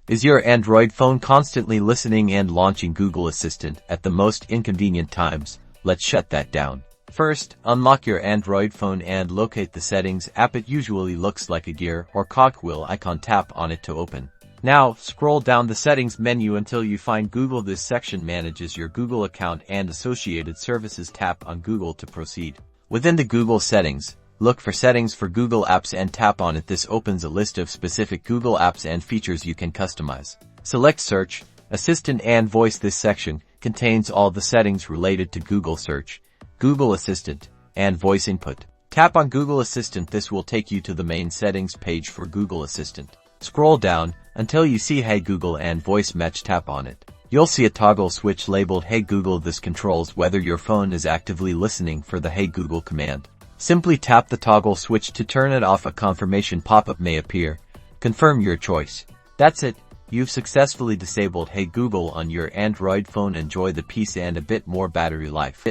Is your Android phone constantly listening and launching Google Assistant at the most inconvenient times? Let's shut that down. First, unlock your Android phone and locate the Settings app. It usually looks like a gear or cogwheel icon. Tap on it to open. Now, scroll down the Settings menu until you find Google. This section manages your Google account and associated services. Tap on Google to proceed. Within the Google settings, look for Settings for Google Apps and tap on it. This opens a list of specific Google apps and features you can customize. Select Search, Assistant and Voice. This section contains all the settings related to Google Search, Google Assistant, and Voice input. Tap on Google Assistant. This will take you to the main settings page for Google Assistant. Scroll down until you see Hey Google and Voice Match. Tap on it. You'll see a toggle switch labeled Hey Google. This controls whether your phone is actively listening for the Hey Google command. Simply tap the toggle switch to turn it off. A confirmation pop-up may appear. Confirm your choice. That's it. You've successfully disabled Hey Google on your Android phone. Enjoy the peace and a bit more battery life.